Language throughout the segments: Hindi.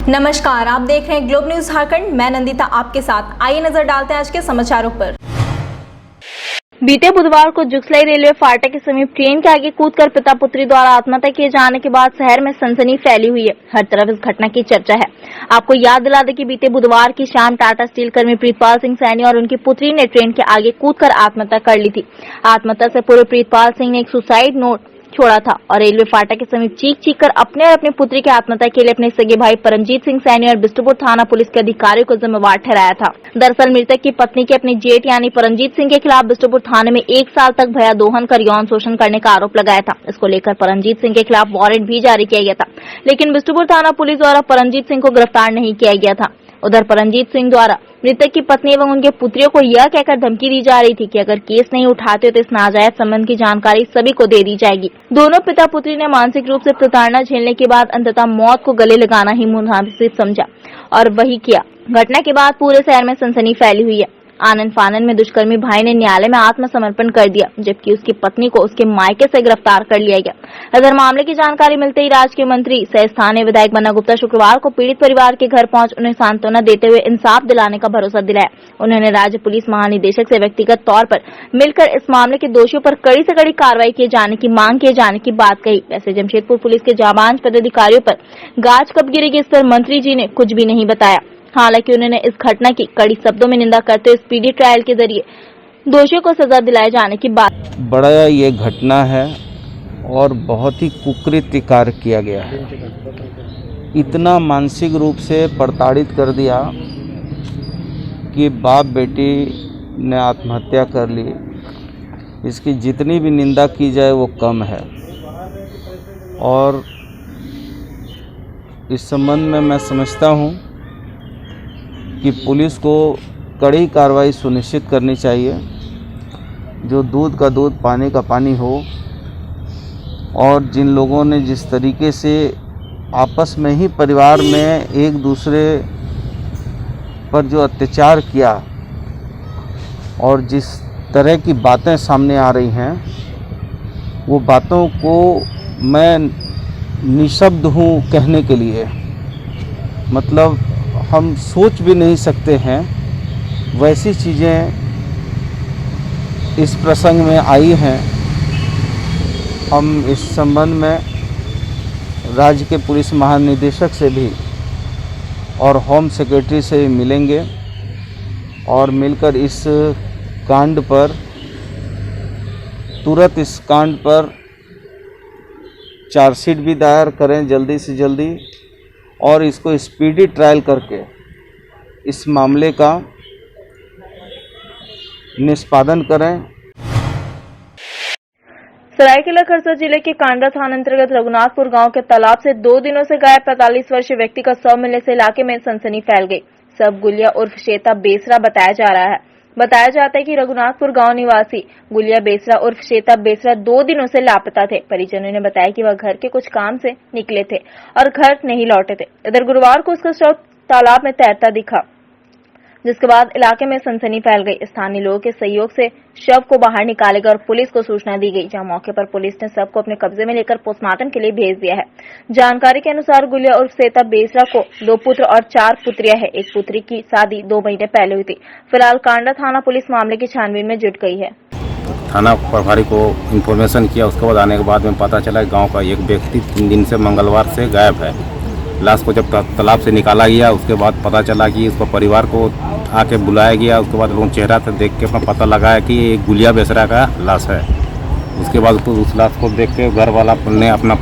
नमस्कार, आप देख रहे हैं ग्लोब न्यूज झारखंड। मैं नंदिता आपके साथ। आइए नजर डालते हैं आज के समाचारों पर। बीते बुधवार को जुगसलाई रेलवे फाटक के समीप ट्रेन के आगे कूदकर पिता पुत्री द्वारा आत्महत्या किए जाने के बाद शहर में सनसनी फैली हुई है। हर तरफ इस घटना की चर्चा है। आपको याद दिला दें कि बीते बुधवार की शाम टाटा स्टील कर्मी प्रीतपाल सिंह सैनी और उनकी पुत्री ने ट्रेन के आगे कूदकर आत्महत्या कर ली थी। आत्महत्या से पूर्व प्रीतपाल सिंह ने एक सुसाइड नोट छोड़ा था और रेलवे फाटक के समीप चीख कर अपने और अपनी पुत्री की आत्महत्या के लिए अपने सगे भाई परमजीत सिंह सैनी और बिष्टुपुर थाना पुलिस के अधिकारियों को जिम्मेवार ठहराया था। दरअसल मृतक की पत्नी के अपने जेठ यानी परमजीत सिंह के खिलाफ बिष्टुपुर थाने में 1 साल तक भया दोहन कर यौन शोषण करने का आरोप लगाया था। इसको लेकर परमजीत सिंह के खिलाफ वारंट भी जारी किया गया था, लेकिन बिष्टुपुर थाना पुलिस द्वारा परमजीत सिंह को गिरफ्तार नहीं किया गया था। उधर परमजीत सिंह द्वारा मृतक की पत्नी एवं उनके पुत्रियों को यह कहकर धमकी दी जा रही थी कि अगर केस नहीं उठाते तो इस नाजायज संबंध की जानकारी सभी को दे दी जाएगी। दोनों पिता पुत्री ने मानसिक रूप से प्रताड़ना झेलने के बाद अंततः मौत को गले लगाना ही मुनासिब समझा और वही किया। घटना के बाद पूरे शहर में सनसनी फैली हुई है। आनंद फानन में दुष्कर्मी भाई ने न्यायालय में आत्मसमर्पण कर दिया, जबकि उसकी पत्नी को उसके मायके से गिरफ्तार कर लिया गया। इधर मामले की जानकारी मिलते ही राज्य के मंत्री सह स्थानीय विधायक बन्ना गुप्ता शुक्रवार को पीड़ित परिवार के घर पहुंच उन्हें सांत्वना देते हुए इंसाफ दिलाने का भरोसा दिलाया। उन्होंने राज्य पुलिस महानिदेशक से व्यक्तिगत तौर पर मिलकर इस मामले के दोषियों पर कड़ी से कड़ी कार्रवाई किए जाने की मांग किए जाने की बात कही। वैसे जमशेदपुर पुलिस के जाबांज पदाधिकारियों पर गाज कब गिरेगी, इस पर मंत्री जी ने कुछ भी नहीं बताया। हालांकि उन्होंने इस घटना की कड़ी शब्दों में निंदा करते हुए स्पीडी ट्रायल के जरिए दोषियों को सजा दिलाए जाने की बात। बड़ा ये घटना है और बहुत ही कुकृत्य कार्य किया गया है। इतना मानसिक रूप से प्रताड़ित कर दिया कि बाप बेटी ने आत्महत्या कर ली। इसकी जितनी भी निंदा की जाए वो कम है। और इस संबंध में मैं समझता हूँ कि पुलिस को कड़ी कार्रवाई सुनिश्चित करनी चाहिए। जो दूध का दूध पानी का पानी हो, और जिन लोगों ने जिस तरीके से आपस में ही परिवार में एक दूसरे पर जो अत्याचार किया और जिस तरह की बातें सामने आ रही हैं, वो बातों को मैं निशब्द हूँ कहने के लिए। मतलब हम सोच भी नहीं सकते हैं वैसी चीज़ें इस प्रसंग में आई हैं। हम इस संबंध में राज्य के पुलिस महानिदेशक से भी और होम सेक्रेटरी से भी मिलेंगे और मिलकर इस कांड पर तुरंत इस कांड पर चार्जशीट भी दायर करें जल्दी से जल्दी, और इसको स्पीडी ट्रायल करके इस मामले का निष्पादन करें। सरायकेला खरसावां जिले के कांडा थाना अंतर्गत रघुनाथपुर गांव के तालाब से 2 दिनों से गायब 45 वर्षीय व्यक्ति का शव मिलने से इलाके में सनसनी फैल गई। शव गुलिया उर्फ श्वेता बेसरा बताया जा रहा है। बताया जाता है कि रघुनाथपुर गांव निवासी गुलिया बेसरा उर्फ श्वेता बेसरा 2 दिनों से लापता थे। परिजनों ने बताया कि वह घर के कुछ काम से निकले थे और घर नहीं लौटे थे। इधर गुरुवार को उसका शव तालाब में तैरता दिखा, जिसके बाद इलाके में सनसनी फैल गई। स्थानीय लोगों के सहयोग से शव को बाहर निकाला गया और पुलिस को सूचना दी गई, जहां मौके पर पुलिस ने शव को अपने कब्जे में लेकर पोस्टमार्टम के लिए भेज दिया है। जानकारी के अनुसार गुलिया उर्फ श्वेता बेसरा को 2 पुत्र और 4 पुत्रियां हैं। एक पुत्री की शादी 2 महीने पहले हुई थी। फिलहाल कांडा थाना पुलिस मामले की छानबीन में जुट गई है। थाना प्रभारी को इन्फॉर्मेशन किया, उसके बाद आने के बाद में पता चला गाँव का एक व्यक्ति 3 दिन से मंगलवार से गायब है। लाश को जब तालाब से निकाला गया, उसके बाद पता चला कि उसको परिवार को आके बुलाया गया। उसके बाद लोग चेहरा से देख के अपना पता लगाया कि ये गुलिया बेसरा का लाश है। उसके बाद उस लाश को देख के घर वाला ने अपना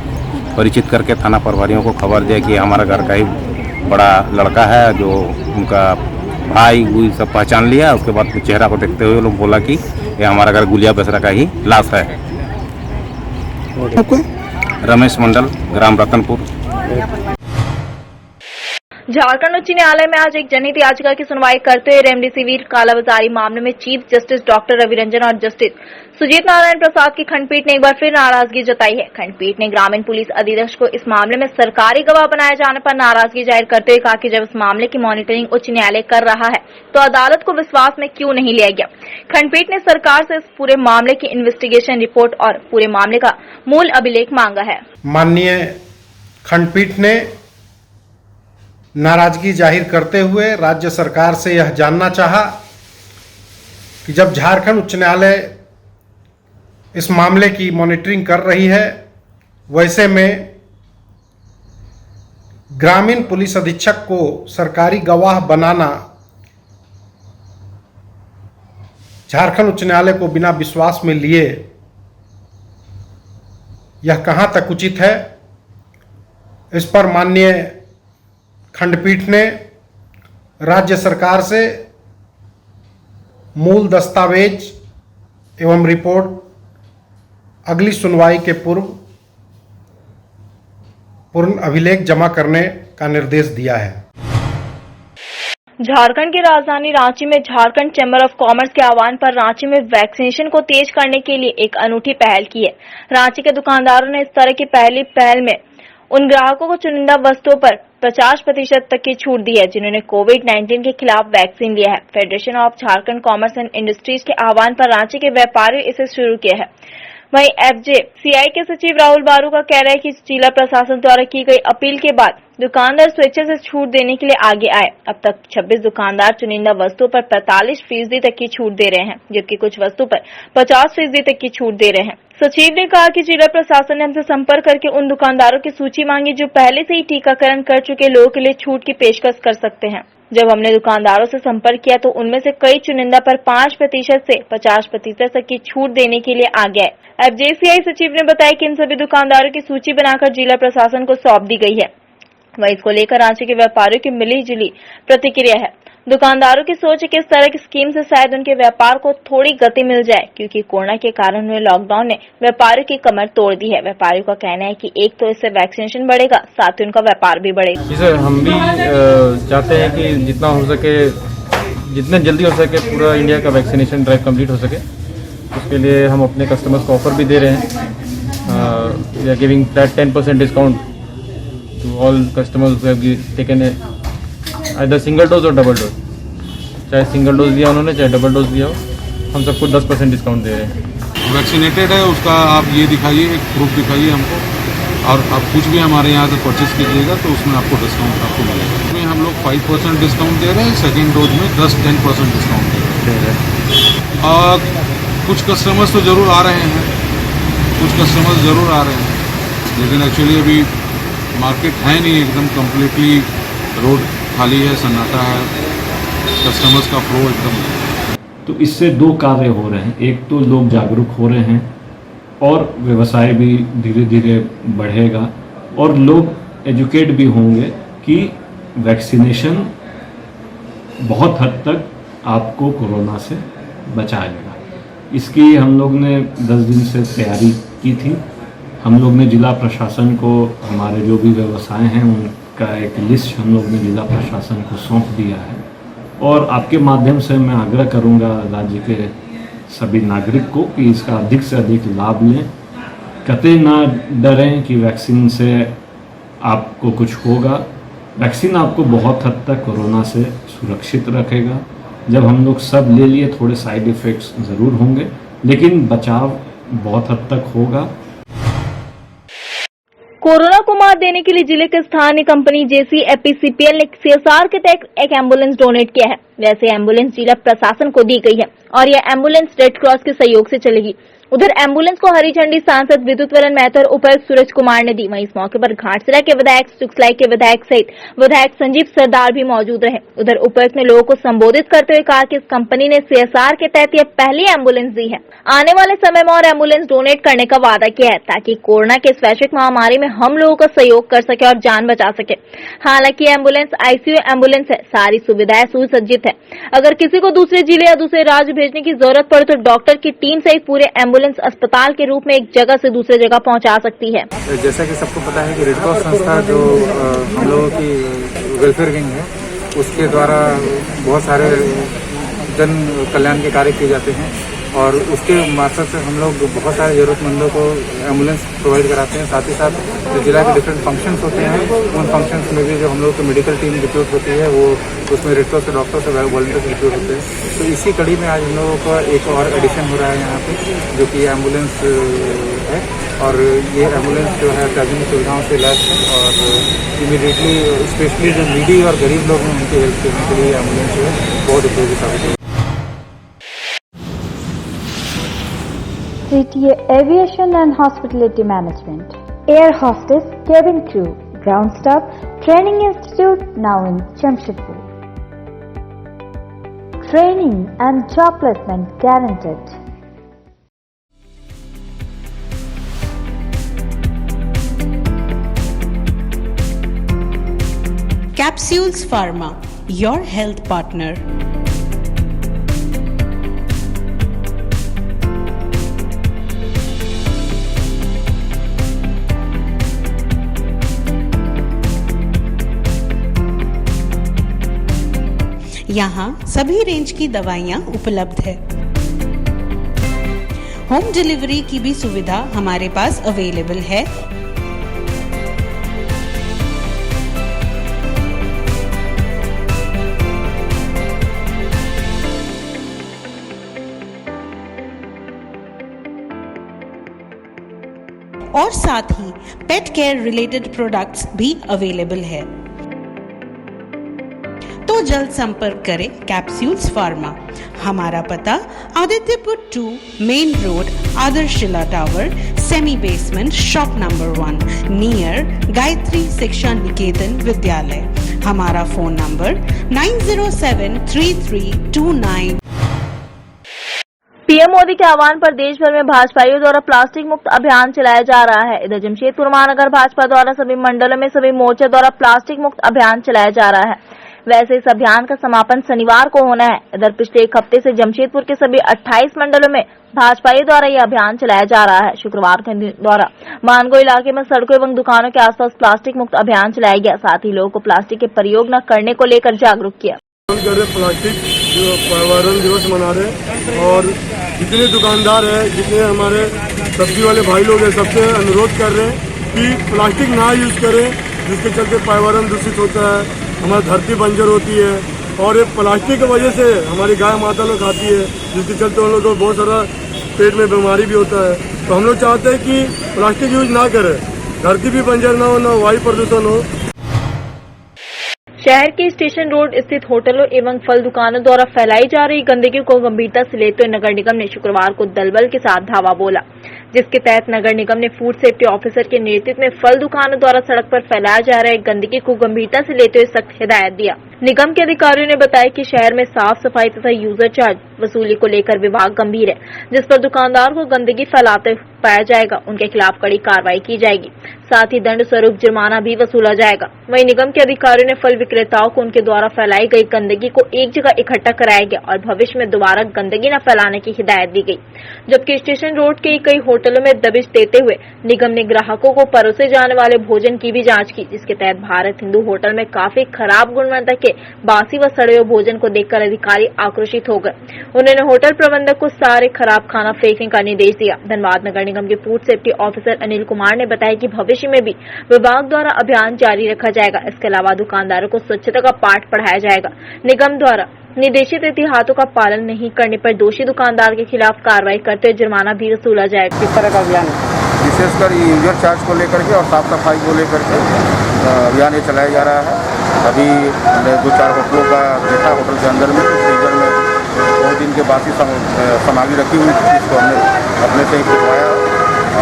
परिचित करके थाना प्रभारियों को खबर दिया कि हमारा घर का ही बड़ा लड़का है, जो उनका भाई वो सब पहचान लिया। उसके बाद चेहरा को देखते हुए लोग बोला कि ये हमारा घर गुलिया बेसरा का ही लाश है। रमेश मंडल, ग्राम रतनपुर। झारखंड उच्च न्यायालय में आज एक जनहित याचिका की सुनवाई करते हुए रेमडेसिविर कालाबाजारी मामले में chief justice doctor Ravi Ranjan और जस्टिस सुजीत नारायण प्रसाद की खंडपीठ ने एक बार फिर नाराजगी जताई है। खंडपीठ ने ग्रामीण पुलिस अधीक्षक को इस मामले में सरकारी गवाह बनाए जाने पर नाराजगी जाहिर करते हुए कहा कि जब इस मामले की मॉनिटरिंग उच्च न्यायालय कर रहा है तो अदालत को विश्वास में क्यों नहीं लिया गया। खंडपीठ ने सरकार से इस पूरे मामले की इन्वेस्टिगेशन रिपोर्ट और पूरे मामले का मूल अभिलेख मांगा है। माननीय खंडपीठ ने नाराजगी जाहिर करते हुए राज्य सरकार से यह जानना चाहा कि जब झारखंड उच्च न्यायालय इस मामले की मॉनिटरिंग कर रही है, वैसे में ग्रामीण पुलिस अधीक्षक को सरकारी गवाह बनाना झारखंड उच्च न्यायालय को बिना विश्वास में लिए यह कहां तक उचित है। इस पर माननीय खंडपीठ ने राज्य सरकार से मूल दस्तावेज एवं रिपोर्ट अगली सुनवाई के पूर्व पूर्ण अभिलेख जमा करने का निर्देश दिया है। झारखंड की राजधानी रांची में झारखंड चैम्बर ऑफ कॉमर्स के आह्वान पर रांची में वैक्सीनेशन को तेज करने के लिए एक अनूठी पहल की है। रांची के दुकानदारों ने इस तरह की पहली पहल में उन ग्राहकों को चुनिंदा वस्तुओं पर 50% तक की छूट दी है जिन्होंने कोविड-19 के खिलाफ वैक्सीन लिया है। Federation of Jharkhand commerce and industries के आह्वान पर रांची के व्यापारियों इसे शुरू किया है। वहीं एफजेसीआई के सचिव राहुल बारू का कहना है कि जिला प्रशासन द्वारा की गई अपील के बाद दुकानदार स्वेच्छा से छूट देने के लिए आगे आए। अब तक 26 दुकानदार चुनिंदा वस्तुओं पर 45% तक की छूट दे रहे हैं, जबकि कुछ वस्तु पर 50% तक की छूट दे रहे हैं। सचिव ने कहा कि जिला प्रशासन ने हमसे संपर्क करके उन दुकानदारों की सूची मांगी जो पहले से ही टीकाकरण कर चुके लोगों के लिए छूट की पेशकश कर सकते हैं। जब हमने दुकानदारों से संपर्क किया तो उनमें से कई चुनिंदा पर 5% से 50% तक की छूट देने के लिए आगे आए। एफजेसीआई सचिव ने बताया कि इन सभी दुकानदारों की सूची बनाकर जिला प्रशासन को सौंप दी गई है। वहीं इसको लेकर रांची के व्यापारियों की मिली जुली प्रतिक्रिया है। दुकानदारों की सोच है कि इस तरह की स्कीम से शायद उनके व्यापार को थोड़ी गति मिल जाए, क्योंकि कोरोना के कारण हुए लॉकडाउन ने व्यापारियों की कमर तोड़ दी है। व्यापारियों का कहना है कि एक तो इससे वैक्सीनेशन बढ़ेगा, साथ ही उनका व्यापार भी बढ़ेगा। जी सर, हम भी चाहते हैं कि जितना हो सके, जितने जल्दी हो सके पूरा इंडिया का वैक्सीनेशन ड्राइव कंप्लीट हो सके। उसके लिए हम अपने कस्टमर्स को ऑफर भी दे रहे हैं। We are giving that 10% discount to all customers who have taken either single dose और डबल डोज। चाहे सिंगल डोज लिया उन्होंने, चाहे डबल डोज लिया हो, हम सबको 10% डिस्काउंट दे रहे हैं। वैक्सीनेटेड है उसका आप ये दिखाइए, एक प्रूफ दिखाइए हमको, और आप कुछ भी हमारे यहाँ से परचेज कीजिएगा तो उसमें आपको डिस्काउंट आपको मिलेगा। इसमें हम लोग 5% डिस्काउंट दे रहे हैं, सेकेंड डोज में 10% डिस्काउंट दे रहे हैं। और कुछ कस्टमर्स तो ज़रूर आ रहे हैं, कुछ कस्टमर्स ज़रूर आ रहे हैं, लेकिन एक्चुअली अभी मार्केट है नहीं, एकदम कम्प्लीटली रोड खाली है, सन्नाटा है, कस्टमर्स का फ्लो एकदम। तो इससे दो कार्य हो रहे हैं। एक तो लोग जागरूक हो रहे हैं और व्यवसाय भी धीरे धीरे बढ़ेगा और लोग एजुकेट भी होंगे कि वैक्सीनेशन बहुत हद तक आपको कोरोना से बचाएगा। इसकी हम लोग ने 10 दिन से तैयारी की थी। हम लोग ने जिला प्रशासन को, हमारे जो भी व्यवसाय हैं उनका एक लिस्ट हम लोग ने जिला प्रशासन को सौंप दिया है। और आपके माध्यम से मैं आग्रह करूंगा राज्य के सभी नागरिक को कि इसका अधिक से अधिक लाभ लें। कतई ना डरें कि वैक्सीन से आपको कुछ होगा। वैक्सीन आपको बहुत हद तक कोरोना से सुरक्षित रखेगा। जब हम लोग सब ले लिए, थोड़े साइड इफ़ेक्ट्स ज़रूर होंगे, लेकिन बचाव बहुत हद तक होगा। कोरोना को मात देने के लिए जिले के स्थानीय कंपनी जेसी एपीसीपीएल ने सीएसआर के तहत एक एम्बुलेंस डोनेट किया है। वैसे एम्बुलेंस जिला प्रशासन को दी गई है और यह एम्बुलेंस रेड क्रॉस के सहयोग से चलेगी। उधर एम्बुलेंस को हरी झंडी सांसद विद्युत वरण महतो और उपायुक्त सूरज कुमार ने दी। वहीं इस मौके पर घाटशिला के विधायक, सुखलाई के विधायक सहित विधायक संजीव सरदार भी मौजूद रहे। उधर उपायुक्त ने लोगों को संबोधित करते हुए कहा कि इस कंपनी ने सीएसआर के तहत यह पहली एम्बुलेंस दी है। आने वाले समय में और एम्बुलेंस डोनेट करने का वादा किया है ताकि कोरोना के इस वैश्विक महामारी में हम लोगों का सहयोग कर सके और जान बचा सके। हालांकि एम्बुलेंस आईसीयू एम्बुलेंस है, सारी सुविधाएं सुसज्जित है। अगर किसी को दूसरे जिले या दूसरे राज्य भेजने की जरूरत पड़े तो डॉक्टर की टीम से एक पूरे एम्बुलेंस अस्पताल के रूप में एक जगह से दूसरे जगह पहुंचा सकती है। जैसा कि सबको पता है कि रेड क्रॉस संस्था जो हम लोगों की वेलफेयर विंग है, उसके द्वारा बहुत सारे जन कल्याण के कार्य किए जाते हैं और उसके मार्फत से हम लोग बहुत सारे जरूरतमंदों को एम्बुलेंस प्रोवाइड कराते हैं। साथ ही साथ जो जिला के डिफरेंट फंक्शंस होते हैं, उन फंक्शंस में भी जो हम लोग की मेडिकल टीम रिक्रूट होती है, वो उसमें रेड क्रॉस के डॉक्टर्स और वॉलंटियर्स रिक्रूट होते हैं। तो इसी कड़ी में आज हम लोगों का एक और एडिशन हो रहा है यहाँ पे, जो कि एम्बुलेंस है। और ये एम्बुलेंस जो है अत्याधुनिक सुविधाओं से लैस है और इमीडिएटली स्पेशली जो नीडी और गरीब लोग हैं उनकी हेल्प करने के लिए एम्बुलेंस जो है बहुत उपयोगी साबित होगी। CTA Aviation and Hospitality Management, Air Hostess, Cabin Crew, Ground Staff, Training Institute now in Jamshedpur. Training and job placement guaranteed. Capsules Pharma, your health partner. यहाँ सभी रेंज की दवाइयाँ उपलब्ध है। होम डिलीवरी की भी सुविधा हमारे पास अवेलेबल है। और साथ ही पेट केयर रिलेटेड प्रोडक्ट्स भी अवेलेबल है। तो जल्द संपर्क करें कैप्सूल्स फार्मा। हमारा पता Adityapur 2 main road, Adarshila tower, semi basement, shop number 1 near Gayatri Shiksha Niketan विद्यालय। हमारा फोन नंबर 90733229। पीएम मोदी के आह्वान पर देश भर में भाजपाइयों द्वारा प्लास्टिक मुक्त अभियान चलाया जा रहा है। इधर जमशेदपुर महानगर भाजपा द्वारा सभी मंडलों में सभी मोर्चे द्वारा प्लास्टिक मुक्त अभियान चलाया जा रहा है। वैसे इस अभियान का समापन शनिवार को होना है। इधर पिछले एक हफ्ते से जमशेदपुर के सभी 28 मंडलों में भाजपाइयों द्वारा यह अभियान चलाया जा रहा है। शुक्रवार के द्वारा मानगो इलाके में सड़कों एवं दुकानों के आसपास प्लास्टिक मुक्त अभियान चलाया गया। साथ ही लोगों को प्लास्टिक के प्रयोग न करने को लेकर जागरूक किया। प्लास्टिक जो पर्यावरण दिवस मना रहे और जितने दुकानदार है, जितने हमारे सब्जी वाले भाई लोग हैं, सबसे अनुरोध कर रहे हैं कि प्लास्टिक ना यूज करें, जिसके चलते पर्यावरण दूषित होता है, हमारी धरती बंजर होती है और ये प्लास्टिक की वजह से हमारी गाय माता लोग खाती है, जिसके चलते उन लोगों को बहुत सारा पेट में बीमारी भी होता है। तो हम लोग चाहते हैं कि प्लास्टिक यूज ना करें, धरती भी बंजर ना हो, ना वायु प्रदूषण हो। शहर के स्टेशन रोड स्थित होटलों एवं फल दुकानों द्वारा फैलाई जा रही गंदगी को गंभीरता से लेते हुए नगर निगम ने शुक्रवार को दलबल के साथ धावा बोला, जिसके तहत नगर निगम ने फूड सेफ्टी ऑफिसर के नेतृत्व में फल दुकानों द्वारा सड़क पर फैलाया जा रहे गंदगी को गंभीरता से लेते हुए सख्त हिदायत दिया। निगम के अधिकारियों ने बताया कि शहर में साफ सफाई तथा यूजर चार्ज वसूली को लेकर विभाग गंभीर है। जिस पर दुकानदार को गंदगी फैलाते पाया जाएगा उनके खिलाफ कड़ी कार्रवाई की जाएगी। साथ ही दंड स्वरूप जुर्माना भी वसूला जाएगा। वहीं निगम के अधिकारियों ने फल विक्रेताओं को उनके द्वारा फैलाई गई गंदगी को एक जगह इकट्ठा कराया गया और भविष्य में दोबारा गंदगी न फैलाने की हिदायत दी गई। जबकि स्टेशन रोड के कई होटलों में दबिश देते हुए निगम ने ग्राहकों को परोसे जाने वाले भोजन की भी जांच की, जिसके तहत भारत हिंदू होटल में काफी खराब गुणवत्ता के बासी व सड़े हुए भोजन को देखकर अधिकारी आक्रोशित हो गए। उन्होंने होटल प्रबंधक को सारे खराब खाना फेंकने का निर्देश दिया। धनबाद नगर निगम के food safety officer Anil Kumar ने बताया कि भविष्य में भी विभाग द्वारा अभियान जारी रखा जाएगा। इसके अलावा दुकानदारों को स्वच्छता का पाठ पढ़ाया जाएगा। निगम द्वारा निर्देशित एहतियातों का पालन नहीं करने पर दोषी दुकानदार के खिलाफ कार्रवाई करते हुए जुर्माना भी वसूला जाएगा। किस तरह का अभियान विशेषकर यूजर चार्ज को लेकर के और साफ सफाई को लेकर के अभियान ये चलाया जा रहा है। अभी 2-4 होटलों का देखा, होटल के अंदर में फ्रीजर में 2 दिन के बासी सामग्री रखी हुई थी, जिसको हमने अपने से ही खुदवाया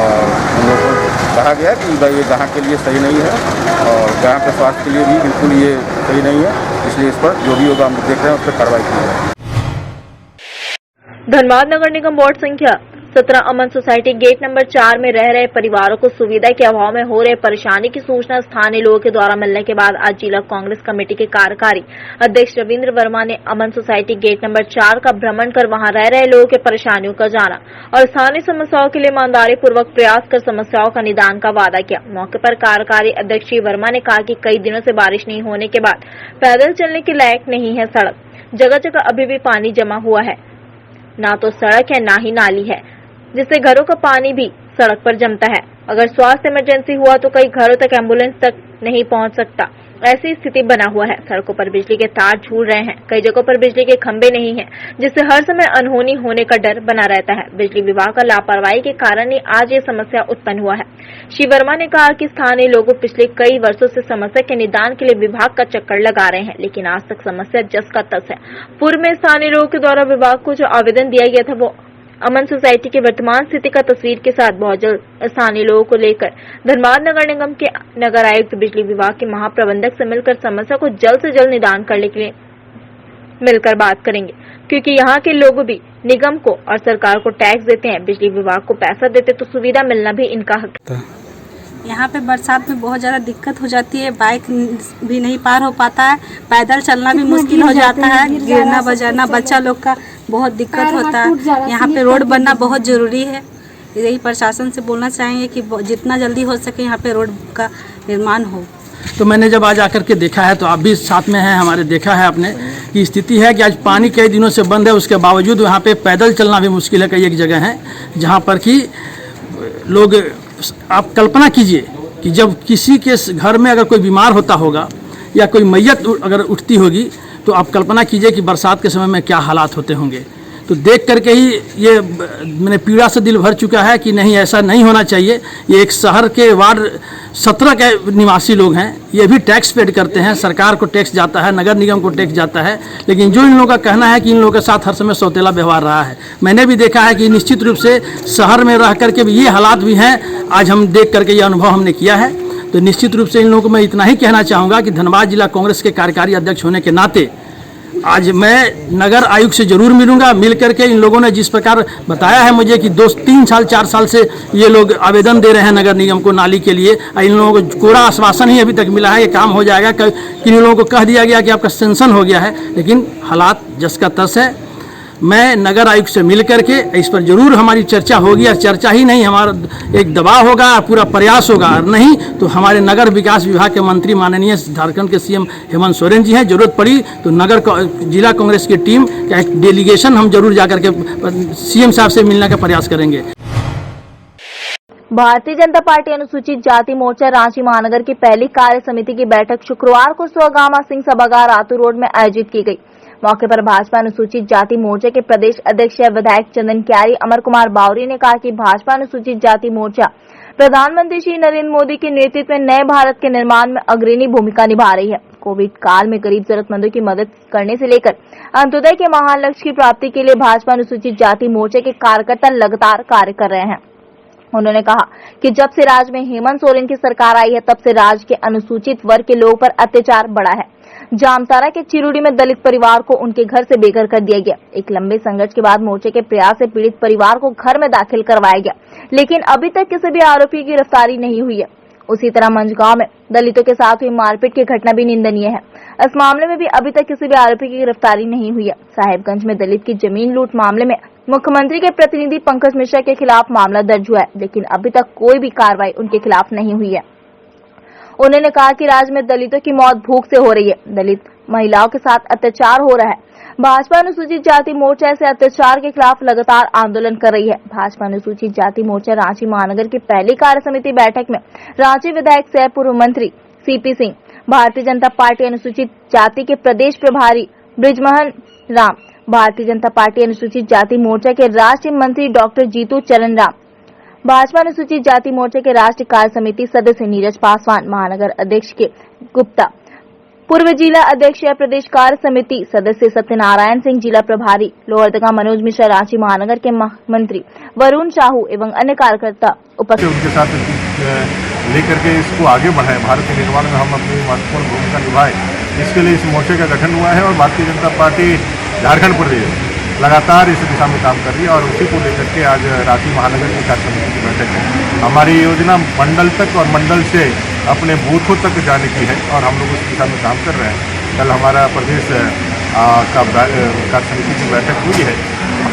और उन लोगों को कहा गया कि भाई ये ग्राहक के लिए सही नहीं है और ग्राहक के स्वास्थ्य के लिए भी बिल्कुल ये सही नहीं है, इसलिए इस पर जो भी होगा हम देख रहे हैं उस पर कार्रवाई की जाएगी। धनबाद नगर निगम वार्ड संख्या 17 अमन सोसाइटी गेट नंबर 4 में रह रहे परिवारों को सुविधा के अभाव में हो रहे परेशानी की सूचना स्थानीय लोगों के द्वारा मिलने के बाद आज जिला कांग्रेस कमेटी के कार्यकारी अध्यक्ष रविंद्र वर्मा ने अमन सोसाइटी गेट नंबर 4 का भ्रमण कर वहां रह रहे लोगों के परेशानियों का जाना और स्थानीय समस्याओं के लिए ईमानदारी पूर्वक प्रयास कर समस्याओं का निदान का वादा किया। मौके पर कार्यकारी अध्यक्ष श्री वर्मा ने कहा कि कई दिनों से बारिश नहीं होने के बाद पैदल चलने के लायक नहीं है सड़क, जगह जगह अभी भी पानी जमा हुआ है, ना तो सड़क है ना ही नाली है, जिससे घरों का पानी भी सड़क पर जमता है। अगर स्वास्थ्य इमरजेंसी हुआ तो कई घरों तक एम्बुलेंस तक नहीं पहुंच सकता ऐसी स्थिति बना हुआ है। सड़कों पर बिजली के तार झूल रहे हैं, कई जगहों पर बिजली के खंभे नहीं हैं, जिससे हर समय अनहोनी होने का डर बना रहता है। बिजली विभाग का लापरवाही के कारण ही आज ये समस्या उत्पन्न हुआ है। श्री वर्मा ने कहा कि स्थानीय लोग पिछले कई वर्षों से समस्या के निदान के लिए विभाग का चक्कर लगा रहे हैं, लेकिन आज तक समस्या जस का तस है। पूर्व में स्थानीय लोगों के द्वारा विभाग को जो आवेदन दिया गया था वो अमन सोसाइटी की वर्तमान स्थिति का तस्वीर के साथ बहुत जल्द स्थानीय लोगों को लेकर धनबाद नगर निगम के नगर आयुक्त, बिजली विभाग के महाप्रबंधक से मिलकर समस्या को जल्द से जल्द निदान करने के लिए मिलकर बात करेंगे, क्योंकि यहाँ के लोग भी निगम को और सरकार को टैक्स देते हैं, बिजली विभाग को पैसा देते तो सुविधा मिलना भी इनका हक है। यहाँ पे बरसात में बहुत ज़्यादा दिक्कत हो जाती है, बाइक भी नहीं पार हो पाता है, पैदल चलना भी मुश्किल हो जाता है, गिरना बजाना बच्चा लोग का बहुत दिक्कत होता है। यहाँ पे रोड बनना बहुत ज़रूरी है। यही प्रशासन से बोलना चाहेंगे कि जितना जल्दी हो सके यहाँ पे रोड का निर्माण हो। तो मैंने जब आज आकर के देखा है, तो आप भी साथ में हैं हमारे, देखा है आपने कि स्थिति है कि आज पानी कई दिनों से बंद है, उसके बावजूद यहाँ पे पैदल चलना भी मुश्किल है। कई एक जगह है जहाँ पर कि लोग, आप कल्पना कीजिए कि जब किसी के घर में अगर कोई बीमार होता होगा या कोई मैयत अगर उठती होगी, तो आप कल्पना कीजिए कि बरसात के समय में क्या हालात होते होंगे। तो देख करके ही ये मैंने पीड़ा से दिल भर चुका है कि नहीं, ऐसा नहीं होना चाहिए। ये एक शहर के वार्ड 17 के निवासी लोग हैं, ये भी टैक्स पेड करते हैं, सरकार को टैक्स जाता है, नगर निगम को टैक्स जाता है, लेकिन जो इन लोगों का कहना है कि इन लोगों के साथ हर समय सौतेला व्यवहार रहा है। मैंने भी देखा है कि निश्चित रूप से शहर में रह करके भी ये हालात भी हैं, आज हम देख करके ये अनुभव हमने किया है। तो निश्चित रूप से इन लोगों को मैं इतना ही कहना चाहूँगा कि धनबाद जिला कांग्रेस के कार्यकारी अध्यक्ष होने के नाते आज मैं नगर आयुक्त से जरूर मिलूंगा। मिल करके इन लोगों ने जिस प्रकार बताया है मुझे कि 2-3 साल 4 साल से ये लोग आवेदन दे रहे हैं नगर निगम को नाली के लिए, इन लोगों को कोरा आश्वासन ही अभी तक मिला है, ये काम हो जाएगा। किन लोगों को कह दिया गया कि आपका सेंक्शन हो गया है, लेकिन हालात जस का तस है। मैं नगर आयुक्त से मिल करके इस पर जरूर हमारी चर्चा होगी, और चर्चा ही नहीं, हमारा एक दबाव होगा, पूरा प्रयास होगा, और नहीं तो हमारे नगर विकास विभाग के मंत्री माननीय झारखंड के सीएम हेमंत सोरेन जी हैं, जरूरत पड़ी तो जिला कांग्रेस की टीम का एक डेलीगेशन हम जरूर जाकर के सीएम साहब से मिलने का प्रयास करेंगे। भारतीय जनता पार्टी अनुसूचित जाति मोर्चा रांची महानगर की पहली कार्य समिति की बैठक शुक्रवार को स्वगामा सिंह सभागार रातू रोड में आयोजित की गई। मौके पर भाजपा अनुसूचित जाति मोर्चा के प्रदेश अध्यक्ष विधायक चंदन क्यारी अमर कुमार बावरी ने कहा कि भाजपा अनुसूचित जाति मोर्चा प्रधानमंत्री श्री नरेंद्र मोदी के नेतृत्व में नए भारत के निर्माण में अग्रणी भूमिका निभा रही है। कोविड काल में गरीब जरूरतमंदों की मदद करने से लेकर अंत्योदय के महान लक्ष्य की प्राप्ति के लिए भाजपा अनुसूचित जाति मोर्चा के कार्यकर्ता लगातार कार्य कर रहे हैं। उन्होंने कहा कि जब से राज्य में हेमंत सोरेन की सरकार आई है, तब से राज्य के अनुसूचित वर्ग के लोगों पर अत्याचार बढ़ा है। जामताड़ा के चिरुडी में दलित परिवार को उनके घर से बेघर कर दिया गया। एक लंबे संघर्ष के बाद मोर्चे के प्रयास से पीड़ित परिवार को घर में दाखिल करवाया गया, लेकिन अभी तक किसी भी आरोपी की गिरफ्तारी नहीं हुई है। उसी तरह मंझगांव में दलितों के साथ हुई मारपीट की घटना भी निंदनीय है। इस मामले में भी अभी तक किसी भी आरोपी की गिरफ्तारी नहीं हुई है। साहेबगंज में दलित की जमीन लूट मामले में मुख्यमंत्री के प्रतिनिधि पंकज मिश्रा के खिलाफ मामला दर्ज हुआ है, लेकिन अभी तक कोई भी कार्रवाई उनके खिलाफ नहीं हुई है। उन्होंने कहा कि राज्य में दलितों की मौत भूख से हो रही है, दलित महिलाओं के साथ अत्याचार हो रहा है। भाजपा अनुसूचित जाति मोर्चा ऐसे अत्याचार के खिलाफ लगातार आंदोलन कर रही है। भाजपा अनुसूचित जाति मोर्चा रांची महानगर की पहली कार्य समिति बैठक में रांची विधायक सह पूर्व मंत्री सीपी सिंह, भारतीय जनता पार्टी अनुसूचित जाति के प्रदेश प्रभारी ब्रिजमोहन राम, भारतीय जनता पार्टी अनुसूचित जाति मोर्चा के राष्ट्रीय मंत्री डॉक्टर जीतू चरण राम, भाजपा अनुसूचित जाति मोर्चा के राष्ट्रीय कार्य समिति सदस्य नीरज पासवान, महानगर अध्यक्ष के गुप्ता, पूर्व जिला अध्यक्ष या प्रदेश कार्य समिति सदस्य सत्यनारायण सिंह, जिला प्रभारी लोहरदगा मनोज मिश्रा, रांची महानगर के मंत्री वरुण साहू एवं अन्य कार्यकर्ता उपस्थित। उनके साथ लेकर के इसको आगे बढ़ाएं, भारत के निर्माण में हम अपनी महत्वपूर्ण भूमिका निभाएं, इसके लिए इस मोर्चे का गठन हुआ है। और भारतीय जनता पार्टी झारखंड प्रदेश लगातार इस दिशा में काम कर रही है, और उसी को लेकर के आज रांची महानगर की कार्य समिति की बैठक है। हमारी योजना मंडल तक और मंडल से अपने बूथों तक जाने की है, और हम लोग उस दिशा में काम कर रहे हैं। कल हमारा प्रदेश का कार्य समिति की बैठक हुई है,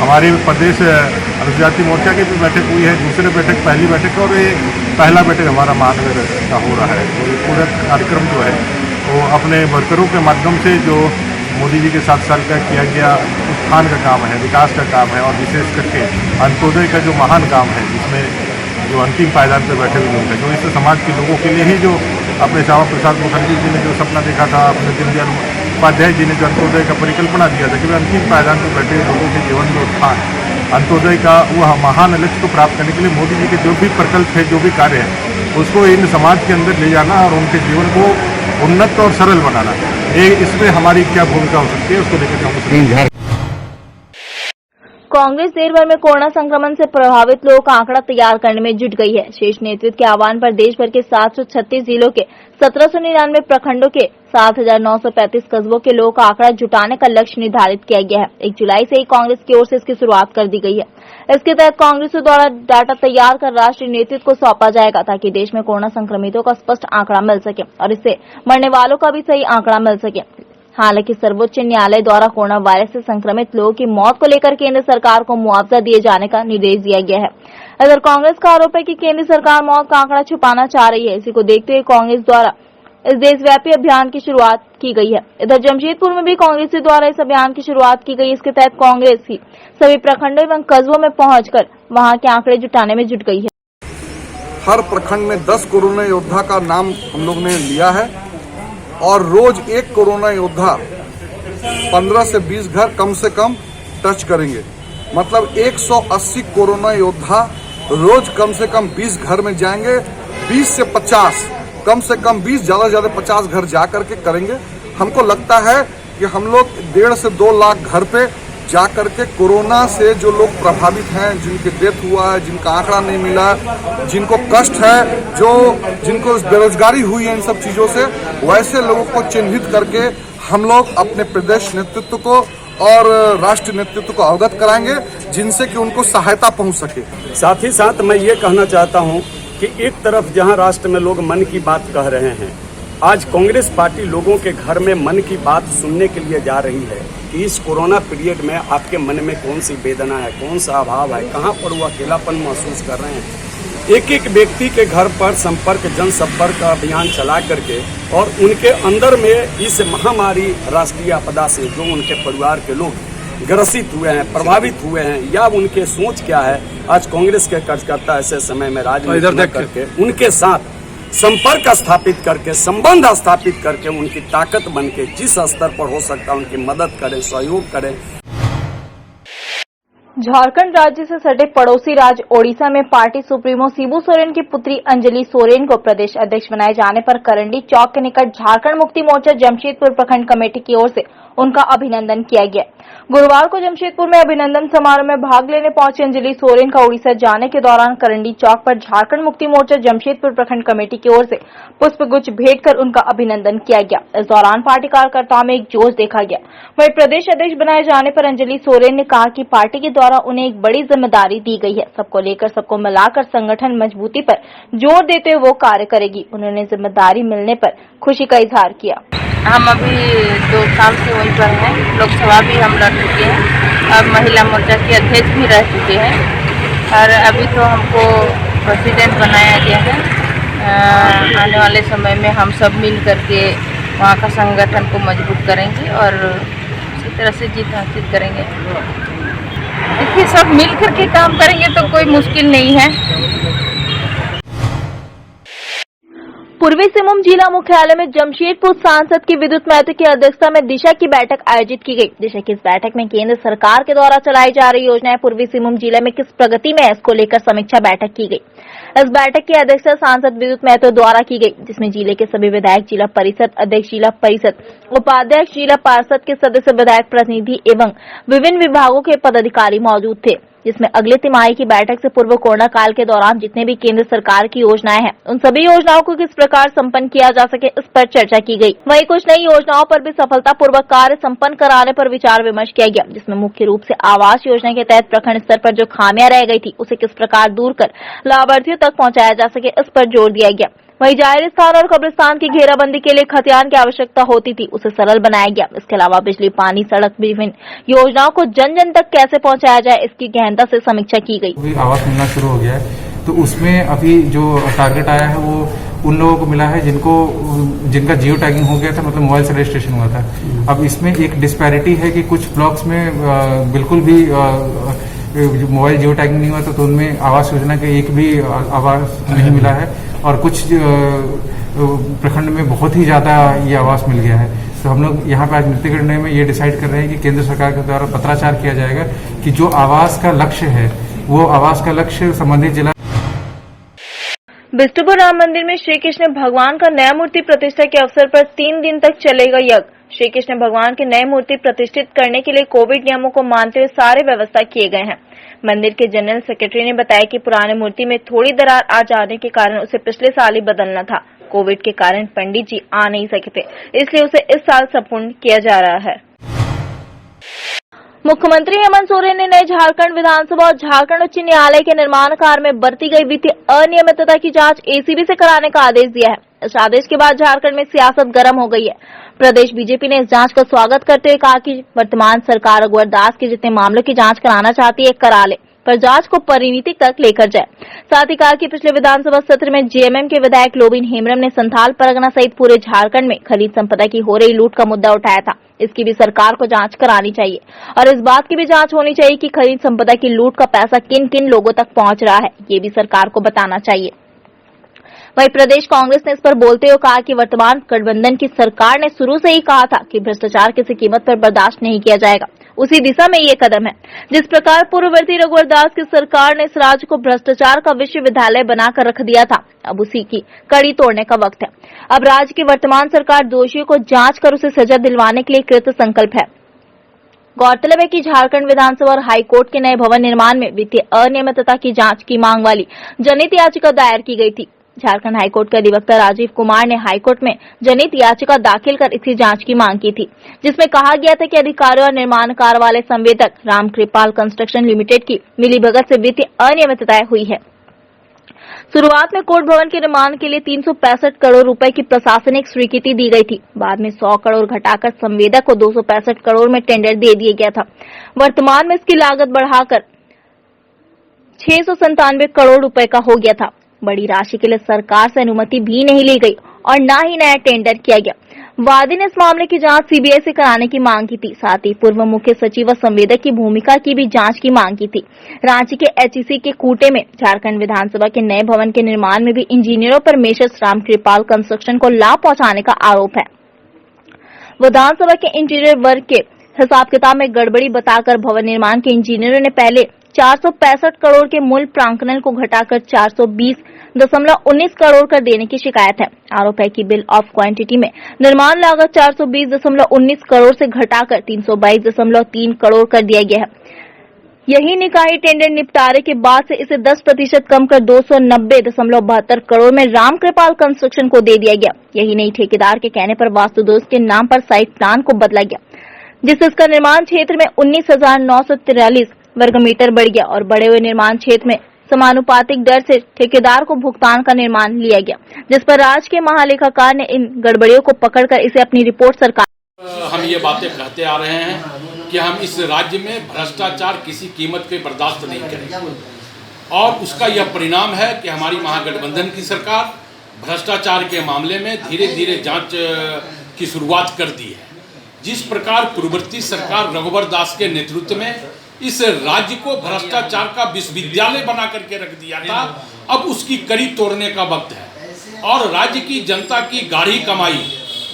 हमारे प्रदेश अनुसूचित जाति मोर्चा की भी बैठक हुई है, दूसरी बैठक पहली बैठक, और ये पहला बैठक हमारा महानगर का हो रहा है। तो ये पूरा कार्यक्रम जो है वो अपने वर्करों के माध्यम से जो मोदी जी के 7 साल का किया गया उत्थान का काम है, विकास का काम है, और विशेष करके अंत्योदय का जो महान काम है, जिसमें जो अंतिम पायदान पर बैठे हुए लोग हैं, जो इस समाज के लोगों के लिए ही जो अपने श्यामा प्रसाद मुखर्जी जी ने जो सपना देखा था, अपने दीनदयाल उपाध्याय जी ने जो अंत्योदय का परिकल्पना दिया था कि वे अंतिम पायदान पर बैठे लोगों के जीवन में उत्थान, अंत्योदय का वह महान लक्ष्य को प्राप्त करने के लिए मोदी जी के जो भी प्रकल्प है, जो भी कार्य है, उसको इन समाज के अंदर ले जाना और उनके जीवन को उन्नत और सरल बनाना, ये इसमें हमारी क्या भूमिका हो सकती है, उसको लेकर हम कांग्रेस देर भर में कोरोना संक्रमण से प्रभावित लोगों का आंकड़ा तैयार करने में जुट गई है। शीर्ष नेतृत्व के आह्वान पर देश भर के 736 जिलों के 1799 प्रखंडों के 7,935 कस्बों के लोगों का आंकड़ा जुटाने का लक्ष्य निर्धारित किया गया है। 1 जुलाई से ही कांग्रेस की ओर से इसकी शुरुआत कर दी गई है। इसके तहत कांग्रेस द्वारा डाटा तैयार कर राष्ट्रीय नेतृत्व को सौंपा जाएगा ताकि देश में कोरोना संक्रमितों का स्पष्ट आंकड़ा मिल सके और इससे मरने वालों का भी सही आंकड़ा मिल सके। हालांकि सर्वोच्च न्यायालय द्वारा कोरोना वायरस से संक्रमित लोगों की मौत को लेकर केंद्र सरकार को मुआवजा दिए जाने का निर्देश दिया गया है। इधर कांग्रेस का आरोप है कि केंद्र सरकार मौत का आंकड़ा छुपाना चाह रही है। इसी को देखते हुए कांग्रेस द्वारा इस देशव्यापी अभियान की शुरुआत की गई है। इधर जमशेदपुर में भी कांग्रेस द्वारा इस अभियान की शुरुआत की गई। इसके तहत कांग्रेस की सभी प्रखंडों एवं कस्बों में पहुंचकर वहां के आंकड़े जुटाने में जुट गई है। हर प्रखंड में 10 कोरोना योद्धा का नाम हम लोग ने लिया है और रोज एक कोरोना योद्धा 15 से 20 घर कम से कम टच करेंगे। मतलब 180 कोरोना योद्धा रोज कम से कम 20 घर में जाएंगे। 20 से 50, कम से कम 20, ज्यादा से ज्यादा 50 घर जा करके करेंगे। हमको लगता है कि हम लोग 1.5 से 2 लाख घर पे जा करके कोरोना से जो लोग प्रभावित हैं, जिनकी डेथ हुआ है, जिनका आंकड़ा नहीं मिला, जिनको कष्ट है, जिनको बेरोजगारी हुई है, इन सब चीजों से, वैसे लोगों को चिन्हित करके हम लोग अपने प्रदेश नेतृत्व को और राष्ट्रीय नेतृत्व को अवगत कराएंगे, जिनसे कि उनको सहायता पहुंच सके। साथ ही साथ मैं ये कहना चाहता हूँ कि एक तरफ जहाँ राष्ट्र में लोग मन की बात कह रहे हैं, आज कांग्रेस पार्टी लोगों के घर में मन की बात सुनने के लिए जा रही है कि इस कोरोना पीरियड में आपके मन में कौन सी वेदना है, कौन सा अभाव है, कहाँ पर वो अकेलापन महसूस कर रहे हैं। एक एक व्यक्ति के घर पर जन संपर्क अभियान चला करके और उनके अंदर में इस महामारी राष्ट्रीय आपदा से जो उनके परिवार के लोग ग्रसित हुए हैं, प्रभावित हुए हैं, या उनके सोच क्या है, आज कांग्रेस के कार्यकर्ता ऐसे समय में राजनीति करके उनके साथ संपर्क स्थापित करके, संबंध स्थापित करके, उनकी ताकत बन के जिस स्तर पर हो सकता है उनकी मदद करें, सहयोग करें। झारखंड राज्य से सटे पड़ोसी राज्य ओडिशा में पार्टी सुप्रीमो शिबू सोरेन की पुत्री अंजलि सोरेन को प्रदेश अध्यक्ष बनाए जाने पर करंडी चौक के निकट झारखंड मुक्ति मोर्चा जमशेदपुर प्रखंड कमेटी की ओर से उनका अभिनंदन किया गया। गुरुवार को जमशेदपुर में अभिनंदन समारोह में भाग लेने पहुंची अंजलि सोरेन का उड़ीसा जाने के दौरान करंडी चौक पर झारखंड मुक्ति मोर्चा जमशेदपुर प्रखंड कमेटी की ओर से पुष्पगुच्छ भेंट कर उनका अभिनंदन किया गया। इस दौरान पार्टी कार्यकर्ताओं में एक जोश देखा गया। वहीं प्रदेश अध्यक्ष बनाए जाने पर अंजलि सोरेन ने कहा कि पार्टी के द्वारा उन्हें एक बड़ी जिम्मेदारी दी गई है। सबको लेकर, सबको मिलाकर संगठन मजबूती पर जोर देते हुए वो कार्य करेगी। उन्होंने जिम्मेदारी मिलने पर खुशी का इजहार किया। हम अभी 2 साल से वहीं पर हैं। लोकसभा भी हम लड़ चुके हैं, अब महिला मोर्चा के अध्यक्ष भी रह चुके हैं और अभी तो हमको प्रेसिडेंट बनाया गया है। आने वाले समय में हम सब मिल करके वहाँ का संगठन को मजबूत करेंगे और इसी तरह से जीत हासिल करेंगे। देखिए, सब मिल करके काम करेंगे तो कोई मुश्किल नहीं है। पूर्वी सिंहभूम जिला मुख्यालय में जमशेदपुर सांसद की विद्युत महतो की अध्यक्षता में दिशा की बैठक आयोजित की गई। दिशा की इस बैठक में केंद्र सरकार के द्वारा चलाई जा रही योजनाएं पूर्वी सिंहभूम जिले में किस प्रगति में है, इसको लेकर समीक्षा बैठक की गई। इस बैठक की अध्यक्षता सांसद विद्युत महतो द्वारा की गई, जिसमें जिले के सभी विधायक, जिला परिषद अध्यक्ष, जिला परिषद उपाध्यक्ष, जिला पार्षद के सदस्य, विधायक प्रतिनिधि एवं विभिन्न विभागों के पदाधिकारी मौजूद थे। जिसमें अगले तिमाही की बैठक से पूर्व कोरोना काल के दौरान जितने भी केंद्र सरकार की योजनाएं हैं, उन सभी योजनाओं को किस प्रकार संपन्न किया जा सके, इस पर चर्चा की गई। वहीं कुछ नई योजनाओं पर भी सफलतापूर्वक कार्य संपन्न कराने पर विचार विमर्श किया गया, जिसमें मुख्य रूप से आवास योजना के तहत प्रखंड स्तर पर जो खामियां रह गई थी, उसे किस प्रकार दूर कर लाभार्थियों तक पहुंचाया जा सके, इस पर जोर दिया गया। वहीं जाहिर स्थान और कब्रिस्तान की घेराबंदी के लिए खतियान की आवश्यकता होती थी, उसे सरल बनाया गया। इसके अलावा बिजली, पानी, सड़क, विभिन्न योजनाओं को जन जन तक कैसे पहुंचाया जाए, इसकी गहनता से समीक्षा की गई। आवास मिलना शुरू हो गया है, तो उसमें अभी जो टारगेट आया है वो उन लोगों को मिला है जिनका जियो टैगिंग हो गया था, मतलब मोबाइल से रजिस्ट्रेशन हुआ था। अब इसमें एक डिस्पैरिटी है कि कुछ ब्लॉक्स में बिल्कुल भी मोबाइल जियो टैगिंग नहीं हुआ तो उनमें आवास योजना के एक भी आवास नहीं मिला है और कुछ प्रखंड में बहुत ही ज़्यादा ये आवास मिल गया है। तो हम लोग यहाँ पे आज मिलते निर्णय में ये डिसाइड कर रहे हैं कि केंद्र सरकार के द्वारा पत्राचार किया जाएगा कि जो आवास का लक्ष्य है वो आवास का लक्ष्य संबंधित जिला। बिष्टुपुर राम मंदिर में श्री कृष्ण भगवान का नया मूर्ति प्रतिष्ठा के अवसर पर 3 दिन तक चलेगा यज्ञ। श्री कृष्ण भगवान की नई मूर्ति प्रतिष्ठित करने के लिए कोविड नियमों को मानते हुए सारे व्यवस्था किए गए हैं। मंदिर के जनरल सेक्रेटरी ने बताया कि पुराने मूर्ति में थोड़ी दरार आ जाने के कारण उसे पिछले साल ही बदलना था। कोविड के कारण पंडित जी आ नहीं सके थे, इसलिए उसे इस साल संपूर्ण किया जा रहा है। मुख्यमंत्री हेमंत सोरेन ने नए झारखंड विधानसभा और झारखंड उच्च न्यायालय के निर्माण कार्य में बरती गई वित्तीय अनियमितता की जांच एसीबी से कराने का आदेश दिया है। इस आदेश के बाद झारखंड में सियासत गर्म हो गई है। प्रदेश बीजेपी ने इस जांच का स्वागत करते हुए कहा कि वर्तमान सरकार रघुवर दास के जितने मामलों की जांच कराना चाहती है करा ले, पर जांच को परिणति तक लेकर जाए। साथ ही कहा कि पिछले विधानसभा सत्र में जेएमएम के विधायक लोबिन हेम्ब्रम ने संथाल परगना सहित पूरे झारखंड में खनिज संपदा की हो रही लूट का मुद्दा उठाया था। इसकी भी सरकार को जांच करानी चाहिए और इस बात की भी जांच होनी चाहिए कि खनिज संपदा की लूट का पैसा किन किन लोगों तक पहुंच रहा है, ये भी सरकार को बताना चाहिए। वहीं प्रदेश कांग्रेस ने इस पर बोलते हुए कहा कि वर्तमान गठबंधन की सरकार ने शुरू से ही कहा था कि भ्रष्टाचार किसी कीमत पर बर्दाश्त नहीं किया जाएगा। उसी दिशा में ये कदम है। जिस प्रकार पूर्ववर्ती रघुवर दास की सरकार ने इस राज्य को भ्रष्टाचार का विश्वविद्यालय बनाकर रख दिया था, अब उसी की कड़ी तोड़ने का वक्त है। अब राज्य की वर्तमान सरकार दोषियों को जांच कर उसे सजा दिलवाने के लिए कृत संकल्प है। गौरतलब है कि झारखंड विधानसभा और हाईकोर्ट के नए भवन निर्माण में वित्तीय अनियमितता की जांच की मांग वाली जनहित याचिका दायर की गई थी। झारखंड हाईकोर्ट के अधिवक्ता राजीव कुमार ने हाईकोर्ट में जनहित याचिका दाखिल कर इसी जांच की मांग की थी, जिसमें कहा गया था कि अधिकारियों और निर्माण कार्य वाले संवेदक रामकृपाल कंस्ट्रक्शन लिमिटेड की मिलीभगत से वित्तीय अनियमितताएं हुई है। शुरुआत में कोर्ट भवन के निर्माण के लिए 365 करोड़ रुपए की प्रशासनिक स्वीकृति दी गई थी। बाद में 100 करोड़ घटाकर संवेदक को 265 करोड़ में टेंडर दे दिया गया था। वर्तमान में इसकी लागत बढ़ाकर 697 करोड़ रुपए का हो गया था। बड़ी राशि के लिए सरकार से अनुमति भी नहीं ली गई और न ही नया टेंडर किया गया। वादी ने इस मामले की जांच सीबीआई से कराने की मांग की थी। साथ ही पूर्व मुख्य सचिव व संवेदक की भूमिका की भी जांच की मांग की थी। रांची के एचईसी के कूटे में झारखंड विधानसभा के नए भवन के निर्माण में भी इंजीनियरों पर मेसर्स रामकृपाल कंस्ट्रक्शन को लाभ पहुंचाने का आरोप है। विधानसभा के इंटीरियर वर्क के हिसाब किताब में गड़बड़ी बताकर भवन निर्माण के इंजीनियरों ने पहले 465 करोड़ के मूल प्रांगण को घटाकर 420.19 करोड़ कर देने की शिकायत है। आरोप है कि बिल ऑफ क्वांटिटी में निर्माण लागत 420.19 करोड़ से घटाकर 322.3 करोड़ कर दिया गया है। यही निकाय टेंडर निपटारे के बाद से इसे 10% कम कर 290.72 करोड़ में रामकृपाल कंस्ट्रक्शन को दे दिया गया। यही नहीं, ठेकेदार के कहने पर वास्तुदोष के नाम पर साइट प्लान को बदला गया, जिससे इसका निर्माण क्षेत्र में 19,943 वर्ग मीटर बढ़ गया और बढ़े हुए निर्माण क्षेत्र में समानुपातिक दर से ठेकेदार को भुगतान का निर्माण लिया गया, जिस पर राज्य के महालेखाकार ने इन गड़बड़ियों को पकड़कर इसे अपनी रिपोर्ट सरकार। हम ये बातें कहते आ रहे हैं कि हम इस राज्य में भ्रष्टाचार किसी कीमत पे बर्दाश्त नहीं करेंगे और उसका यह परिणाम है कि हमारी महागठबंधन की सरकार भ्रष्टाचार के मामले में धीरे धीरे जांच की शुरुआत कर दी है। जिस प्रकार पूर्ववर्ती सरकार रघुवर दास के नेतृत्व में इस राज्य को भ्रष्टाचार का विश्वविद्यालय बना करके रख दिया था, अब उसकी कड़ी तोड़ने का वक्त है और राज्य की जनता की गाढ़ी कमाई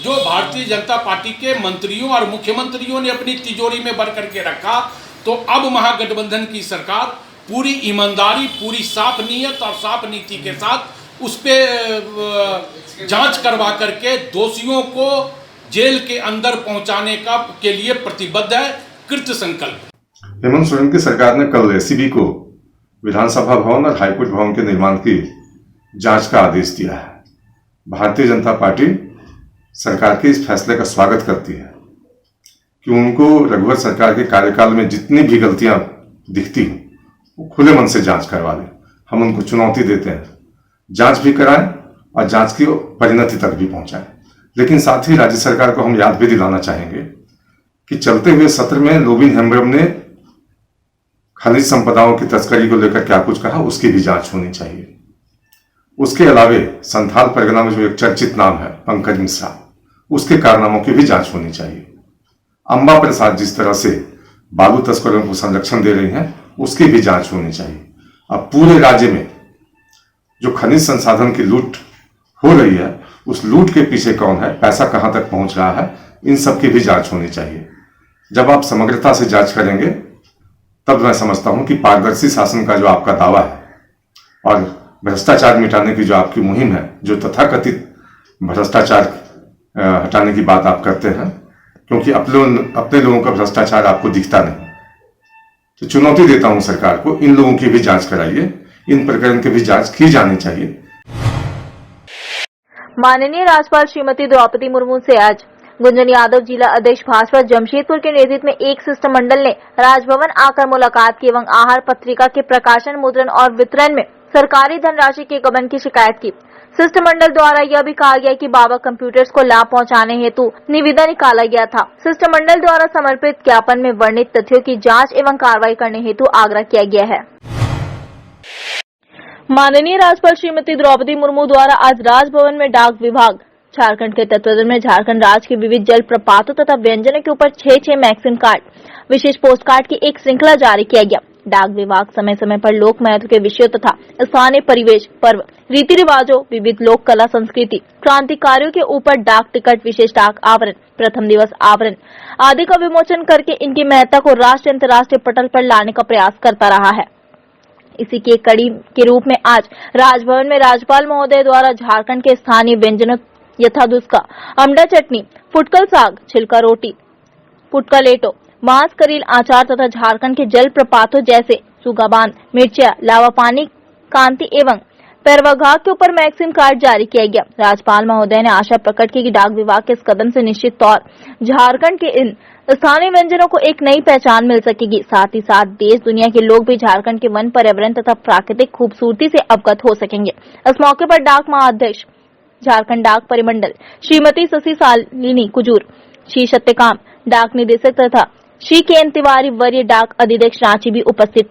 जो भारतीय जनता पार्टी के मंत्रियों और मुख्यमंत्रियों ने अपनी तिजोरी में भर करके रखा, तो अब महागठबंधन की सरकार पूरी ईमानदारी, पूरी साफ नीयत और साफ नीति के साथ उस पर जांच करवा करके दोषियों को जेल के अंदर पहुंचाने के लिए प्रतिबद्ध है, कृत संकल्प। हेमंत सोरेन की सरकार ने कल एसीबी को विधानसभा भवन और हाईकोर्ट भवन के निर्माण की जांच का आदेश दिया है। भारतीय जनता पार्टी सरकार के इस फैसले का स्वागत करती है कि उनको रघुवर सरकार के कार्यकाल में जितनी भी गलतियां दिखती हैं वो खुले मन से जांच करवा लें। हम उनको चुनौती देते हैं, जांच भी कराएं और जांच की परिणति तक भी पहुंचाएं। लेकिन साथ ही राज्य सरकार को हम याद भी दिलाना चाहेंगे कि चलते हुए सत्र में लोबिन हेम्ब्रम ने खनिज संपदाओं की तस्करी को लेकर क्या कुछ कहा, उसकी भी जांच होनी चाहिए। उसके अलावे संथाल परगना में जो एक चर्चित नाम है पंकज मिश्रा, उसके कारनामों की भी जांच होनी चाहिए। अंबा प्रसाद जिस तरह से बालू तस्करों को संरक्षण दे रही हैं, उसकी भी जांच होनी चाहिए। अब पूरे राज्य में जो खनिज संसाधन की लूट हो रही है, उस लूट के पीछे कौन है, पैसा कहां तक पहुंच रहा है, इन सब की भी जांच होनी चाहिए। जब आप समग्रता से जांच करेंगे तब मैं समझता हूं कि पारदर्शी शासन का जो आपका दावा है और भ्रष्टाचार मिटाने की जो आपकी मुहिम है, जो तथाकथित भ्रष्टाचार हटाने की बात आप करते हैं, क्योंकि अपने लोगों का भ्रष्टाचार आपको दिखता नहीं, तो चुनौती देता हूं सरकार को, इन लोगों की भी जांच कराइए, इन प्रकरण की भी जांच की जानी चाहिए। माननीय राज्यपाल श्रीमती द्रौपदी मुर्मू से आज गुंजन यादव जिला अध्यक्ष भाजपा जमशेदपुर के नेतृत्व में एक शिष्टमंडल ने राजभवन आकर मुलाकात की एवं आहार पत्रिका के प्रकाशन, मुद्रण और वितरण में सरकारी धनराशि के गबन की शिकायत की। शिष्टमंडल द्वारा यह भी कहा गया कि बाबा कंप्यूटर्स को लाभ पहुंचाने हेतु निविदा निकाला गया था। शिष्टमंडल द्वारा समर्पित ज्ञापन में वर्णित तथ्यों की जांच एवं कार्रवाई करने हेतु आग्रह किया गया है। माननीय राज्यपाल श्रीमती द्रौपदी मुर्मू द्वारा आज राजभवन में डाक विभाग झारखंड के तत्वावधान में झारखंड राज्य के विविध जल प्रपातों तथा व्यंजनों के ऊपर 6 मैगजीन कार्ड, विशेष पोस्ट कार्ड की एक श्रृंखला जारी किया गया। डाक विभाग समय समय पर लोक महत्व के विषयों तथा स्थानीय परिवेश, पर्व, रीति रिवाजों, विविध लोक कला संस्कृति, क्रांतिकारियों के ऊपर डाक टिकट, विशेष डाक आवरण, प्रथम दिवस आवरण आदि का विमोचन करके इनकी महत्ता को राष्ट्रीय अंतर्राष्ट्रीय पटल पर लाने का प्रयास करता रहा है। इसी की एक कड़ी के रूप में आज राजभवन में राज्यपाल महोदय द्वारा झारखंड के स्थानीय व्यंजनों यथा दुस्का, अमडा चटनी, फुटकल साग, छिलका रोटी, फुटका लेटो, मांस करील आचार तथा झारखंड के जल प्रपातों जैसे सुगा बांध, मिर्चिया, लावा पानी, कांति एवं पैरवाघाट के ऊपर मैगजीन कार्ड जारी किया गया। राज्यपाल महोदय ने आशा प्रकट की कि डाक विभाग के इस कदम से निश्चित तौर झारखंड के इन स्थानीय व्यंजनों को एक नई पहचान मिल सकेगी। साथ ही साथ देश दुनिया के लोग भी झारखंड के वन, पर्यावरण तथा प्राकृतिक खूबसूरती से अवगत हो सकेंगे। इस मौके पर डाक महाअध्यक्ष झारखंड डाक परिमंडल श्रीमती शशि सालिनी कुजूर, श्री सत्यकाम डाक निदेशक तथा श्री केन तिवारी वरीय डाक अधीक्षक रांची भी उपस्थित थे।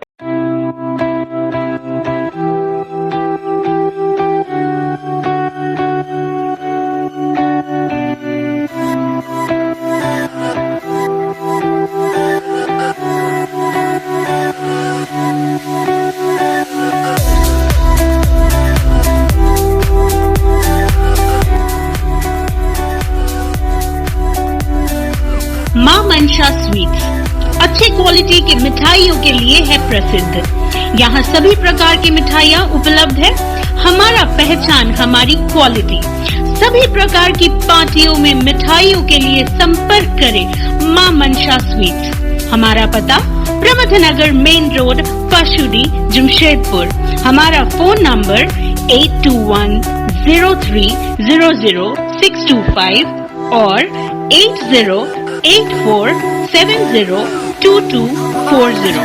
मां मनसा स्वीट्स अच्छी क्वालिटी की मिठाइयों के लिए है प्रसिद्ध। यहाँ सभी प्रकार की मिठाइयाँ उपलब्ध है। हमारा पहचान हमारी क्वालिटी। सभी प्रकार की पार्टियों में मिठाइयों के लिए संपर्क करें मां मनसा स्वीट्स। हमारा पता प्रमथ नगर मेन रोड, पशुडी, जमशेदपुर। हमारा फोन नंबर 8210300625 और 8084702240।